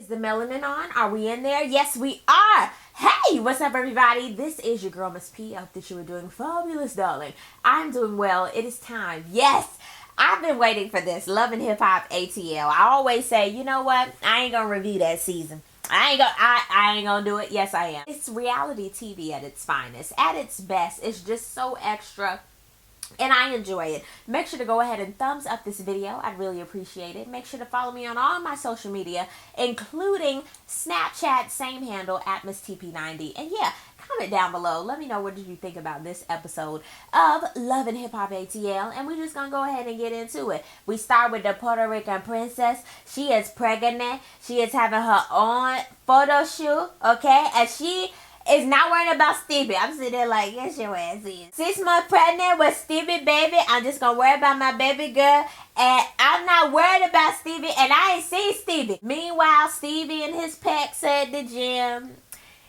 Is the melanin on? Are we in there? Yes, we are. Hey, what's up, everybody? This is your girl, Miss P. I hope that you are doing fabulous, darling. I'm doing well. It is time. Yes, I've been waiting for this. Love and Hip Hop ATL. I always say, you know what? I ain't gonna review that season. I ain't gonna do it. Yes, I am. It's reality TV at its finest, at its best. It's just so extra. And I enjoy it. Make sure to go ahead and thumbs up this video. I'd really appreciate it. Make sure to follow me on all my social media, including Snapchat, same handle, at MissTP90. And yeah, comment down below. Let me know what did you think about this episode of Love and Hip Hop ATL. And we're just going to go ahead and get into it. We start with the Puerto Rican princess. She is pregnant. She is having her own photo shoot, okay? And she is not worrying about Stevie. I'm sitting there like, yes, your ass is. 6 months pregnant with Stevie, baby. I'm just going to worry about my baby girl. And I'm not worried about Stevie. And I ain't seen Stevie. Meanwhile, Stevie and his pecs at the gym.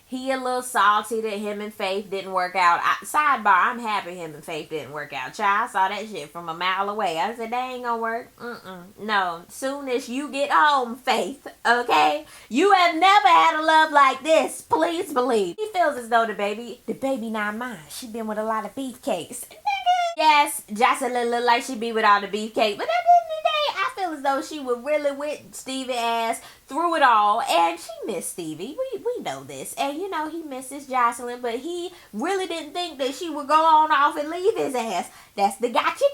He a little salty that him and Faith didn't work out. Sidebar, I'm happy him and Faith didn't work out. Child, I saw that shit from a mile away. I said, they ain't gonna work. No. Soon as you get home, Faith, okay? You have never had a love like this. Please believe. He feels as though the baby not mine. She been with a lot of beefcakes. Yes, Jocelyn look like she be with all the beefcake. But at the end of the day, I feel as though she was really with Stevie ass through it all. And she missed Stevie. We know this. And you know, he misses Jocelyn. But he really didn't think that she would go on off and leave his ass. That's the gotcha.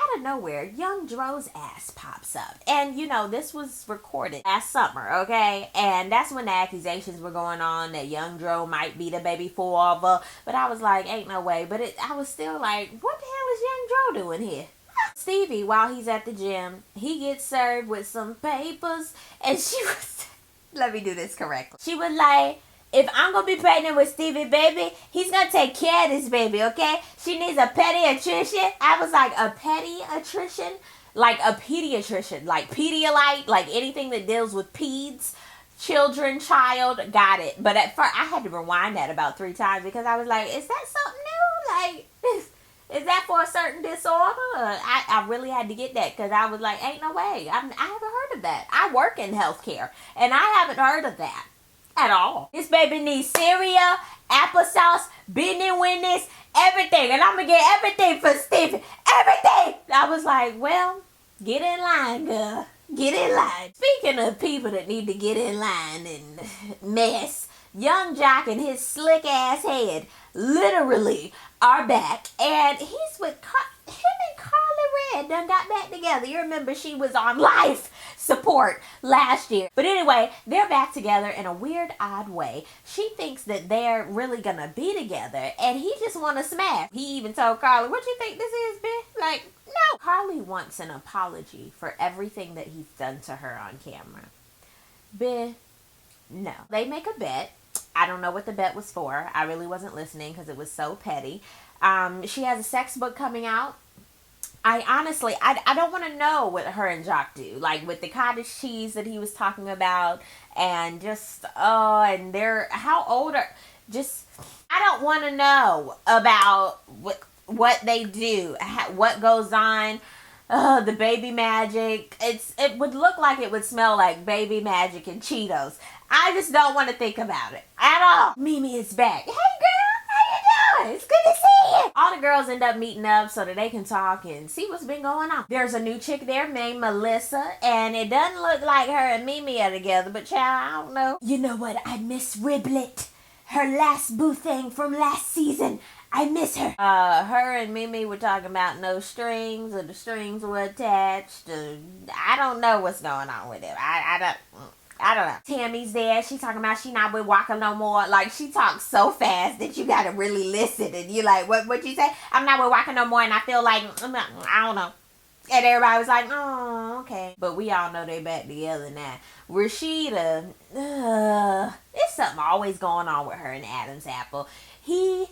Out of nowhere, Young Dro's ass pops up. And you know, this was recorded last summer, okay? And that's when the accusations were going on that Young Dro might be the baby father. But I was like, ain't no way. But I was still like, what the hell is Young Dro doing here? Stevie, while he's at the gym, he gets served with some papers. And she was, let me do this correctly. She was like, if I'm going to be pregnant with Stevie, baby, he's going to take care of this baby, okay? She needs a pediatrician. I was like, a pediatrician? Like a pediatrician. Like Pedialyte. Like anything that deals with peds. Children, child. Got it. But at first, I had to rewind that about 3 times. Because I was like, is that something new? Like, is that for a certain disorder? I really had to get that. Because I was like, ain't no way. I haven't heard of that. I work in healthcare. And I haven't heard of that. At all. This baby needs cereal, applesauce, business witness, everything. And I'm going to get everything for Stevie. Everything. I was like, well, get in line, girl. Get in line. Speaking of people that need to get in line and mess, Young Joc and his slick ass head literally are back. And he's with him and Carly Red done got back together. You remember she was on life support last year. But anyway, they're back together in a weird, odd way. She thinks that they're really gonna be together, and he just wanna smash. He even told Carly, what you think this is, bitch? Like, no. Carly wants an apology for everything that he's done to her on camera. Bitch, no. They make a bet. I don't know what the bet was for. I really wasn't listening because it was so petty. She has a sex book coming out. I honestly, I don't want to know what her and Joc do. Like with the cottage cheese that he was talking about. And just, and they're, how old are, just, I don't want to know about what they do. What goes on. The baby magic. It would look like it would smell like baby magic and Cheetos. I just don't want to think about it at all. Mimi is back. Hey girl, how you doing? It's good to see you. All the girls end up meeting up so that they can talk and see what's been going on. There's a new chick there named Melissa, and it doesn't look like her and Mimi are together, but child, I don't know. You know what? I miss Riblet. Her last boo thing from last season. I miss her. Her and Mimi were talking about no strings, or the strings were attached. I don't know what's going on with it. I don't know. Tammy's there. She talking about she not with Walker no more. Like, she talks so fast that you gotta really listen. And you like, what you say? I'm not with Walker no more, and I feel like, I don't know. And everybody was like, oh, okay. But we all know they back together now. Rashida, there's something always going on with her and Adam's apple. He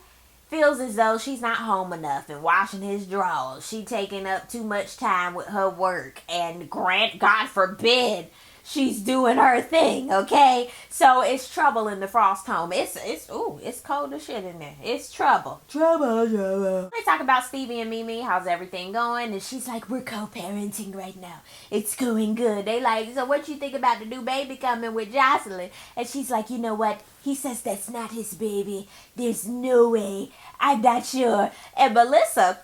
feels as though she's not home enough and washing his drawers. She taking up too much time with her work. And God forbid, she's doing her thing, okay? So it's trouble in the Frost home. It's cold as shit in there. It's trouble. Trouble. They talk about Stevie and Mimi. How's everything going? And she's like, we're co-parenting right now. It's going good. They like, so what you think about the new baby coming with Jocelyn? And she's like, you know what? He says that's not his baby. There's no way. I'm not sure. And Melissa,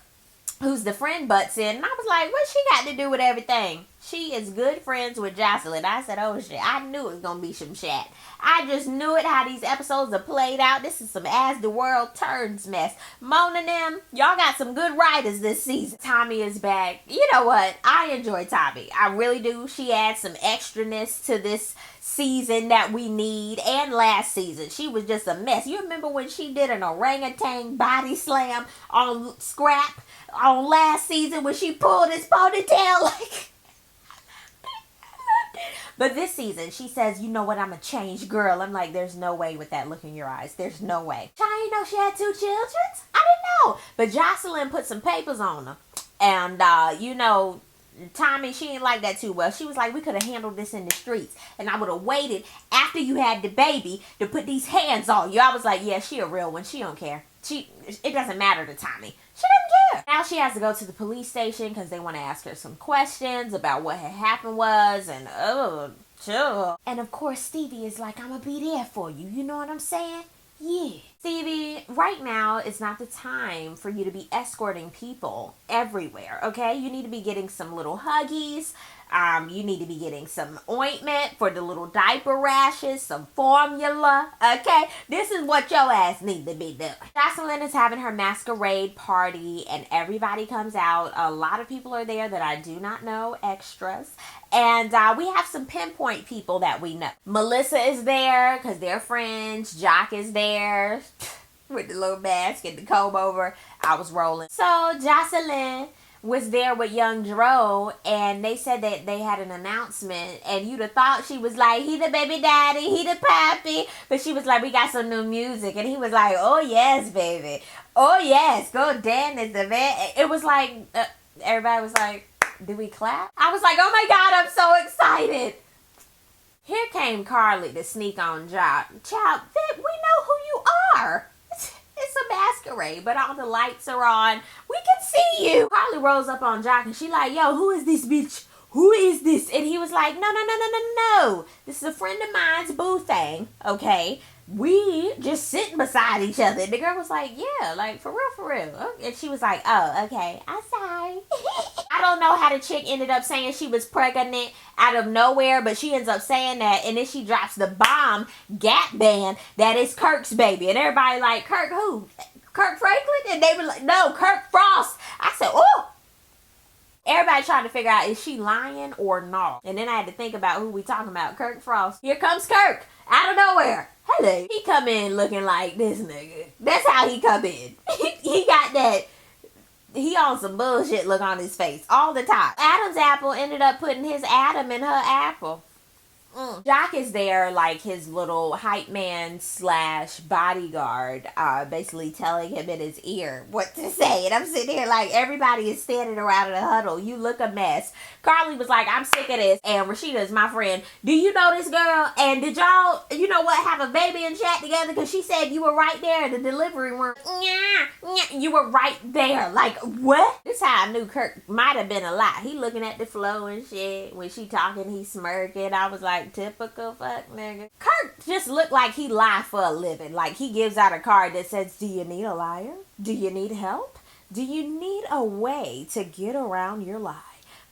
who's the friend, butts in, and I was like, what she got to do with everything? She is good friends with Jocelyn. I said, oh shit, I knew it was gonna be some chat. I just knew it, how these episodes are played out. This is some As the World Turns mess. Mona and them, y'all got some good writers this season. Tommy is back. You know what? I enjoy Tommy. I really do. She adds some extraness to this season that we need, and last season she was just a mess. You remember when she did an orangutan body slam on Scrap on last season when she pulled his ponytail like but this season she says, you know what, I'm a changed girl. I'm like, there's no way with that look in your eyes. There's no way. I didn't know she had 2 children. I didn't know. But Jocelyn put some papers on her, and Tommy, she didn't like that too well. She was like, we could have handled this in the streets, and I would have waited after you had the baby to put these hands on you. I was like, yeah, she a real one. She don't care. It doesn't matter to Tommy. She doesn't care. Now she has to go to the police station because they want to ask her some questions about what had happened was, and chill. And of course, Stevie is like, I'm gonna be there for you. You know what I'm saying? Yeah. Stevie, right now is not the time for you to be escorting people everywhere, okay? You need to be getting some little huggies. You need to be getting some ointment for the little diaper rashes, some formula, okay? This is what your ass need to be doing. Jocelyn is having her masquerade party, and everybody comes out. A lot of people are there that I do not know, extras. And we have some pinpoint people that we know. Melissa is there because they're friends. Jock is there with the little mask and the comb over. I was rolling. So Jocelyn was there with young Dro, and they said that they had an announcement, and you'd have thought she was like, he the baby daddy, he the pappy, but she was like, we got some new music, and he was like, oh yes, baby, oh yes, go dance the man. It was like, everybody was like, do we clap? I was like, oh my God, I'm so excited. Here came Carly to sneak on Jock. Child, we know who you are. It's a masquerade, but all the lights are on. We can see you. Carly rolls up on Jock and she like, yo, who is this bitch? Who is this? And he was like, no. This is a friend of mine's boo thing, okay? We just sitting beside each other. And the girl was like, yeah, like for real. And she was like, oh, okay, I'm sorry. I don't know how the chick ended up saying she was pregnant out of nowhere, but she ends up saying that, and then she drops the bomb Gap band that is Kirk's baby. And everybody like, Kirk who? Kirk Franklin? And they were like, no, Kirk Frost. I said, oh. Everybody trying to figure out, is she lying or not? And then I had to think about who we talking about. Kirk Frost. Here comes Kirk out of nowhere. Hello. He come in looking like this nigga. That's how he come in. He got that. He on some bullshit look on his face all the time. Adam's apple ended up putting his Adam in her apple. Jock is there like his little hype man / bodyguard, basically telling him in his ear what to say. And I'm sitting here like, everybody is standing around in a huddle. You look a mess. Carly was like, I'm sick of this. And Rashida is my friend. Do you know this girl? And did y'all, you know what, have a baby and chat together? Because she said you were right there in the delivery room. You were right there. Like, what? This is how I knew Kirk might have been a lot. He looking at the flow and shit. When she talking, he smirking. I was like, typical fuck nigga. Kirk just looked like he lie for a living. Like he gives out a card that says, do you need a liar? Do you need help? Do you need a way to get around your lie?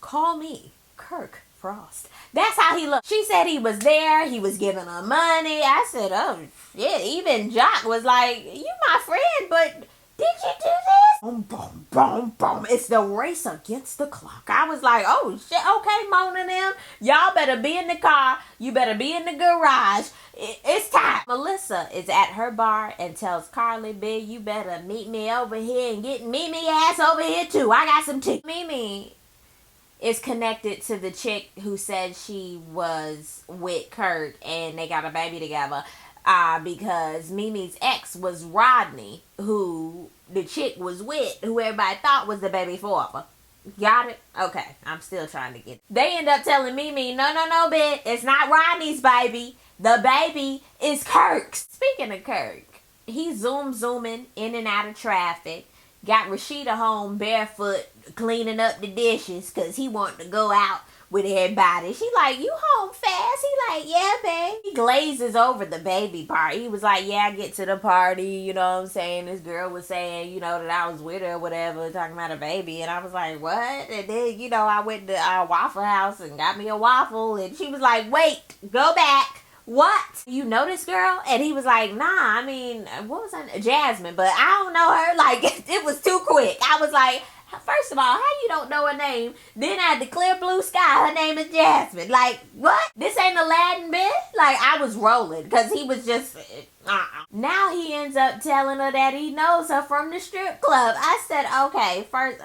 Call me, Kirk Frost. That's how he looked. She said he was there. He was giving her money. I said, oh shit. Even Jock was like, you my friend, but did you do this? Boom, boom, boom, boom. It's the race against the clock. I was like, oh shit, okay, Mona and them. Y'all better be in the car. You better be in the garage. It's time. Melissa is at her bar and tells Carly, B, you better meet me over here and get Mimi ass over here too. I got some tea. Mimi is connected to the chick who said she was with Kurt and they got a baby together. Because Mimi's ex was Rodney, who the chick was with, who everybody thought was the baby father. Got it? Okay, I'm still trying to get it. They end up telling Mimi, no, bitch, it's not Rodney's baby. The baby is Kirk's. Speaking of Kirk, he zooming in and out of traffic. Got Rashida home barefoot cleaning up the dishes because he wanted to go out with everybody. She like, you home fast? He like, yeah, babe. He glazes over the baby part. He was like, yeah, I get to the party, you know what I'm saying? This girl was saying, you know, that I was with her or whatever, talking about a baby. And I was like, what? And then, you know, I went to Waffle House and got me a waffle. And she was like, wait, go back. What? You know this girl? And he was like, nah, I mean, what was her name? Jasmine, but I don't know her. Like, it was too quick. I was like, first of all, how you don't know her name? Then at the clear blue sky, her name is Jasmine. Like, what? This ain't Aladdin, bitch? Like, I was rolling because he was just... Now he ends up telling her that he knows her from the strip club. I said, okay, first...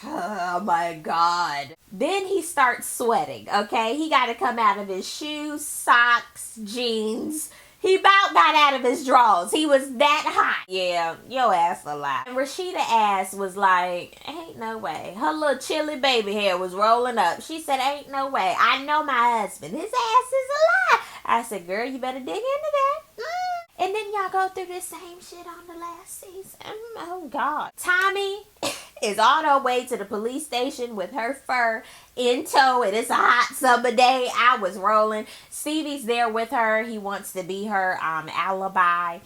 Oh, my God. Then he starts sweating, okay? He got to come out of his shoes, socks, jeans... He about got out of his drawers. He was that hot. Yeah, your ass a lot. And Rashida ass was like, ain't no way. Her little chilly baby hair was rolling up. She said, ain't no way. I know my husband. His ass is a lie. I said, girl, you better dig into that. And then y'all go through the same shit on the last season. Oh, God. Tommy is on her way to the police station with her fur in tow. It is a hot summer day. I was rolling. Stevie's there with her. He wants to be her alibi.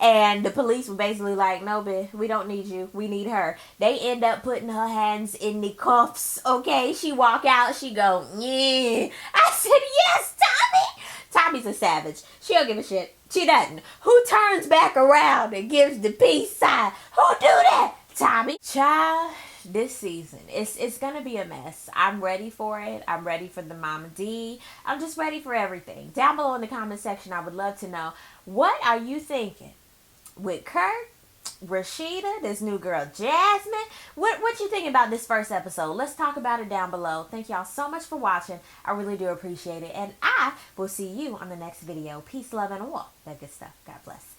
And the police were basically like, no, bitch, we don't need you. We need her. They end up putting her hands in the cuffs. Okay, she walk out. She go, yeah. I said, yes, Tommy. Tommy's a savage. She don't give a shit. She doesn't. Who turns back around and gives the peace sign? Who do that? Tommy. Child, this season, it's gonna be a mess. I'm ready for it. I'm ready for the Mama D. I'm just ready for everything. Down below in the comment section, I would love to know, what are you thinking? With Kirk, Rashida, this new girl Jasmine, what you think about this first episode? Let's talk about it down below. Thank y'all so much for watching. I really do appreciate it, and I will see you on the next video. Peace, love, and war. That good stuff. God bless.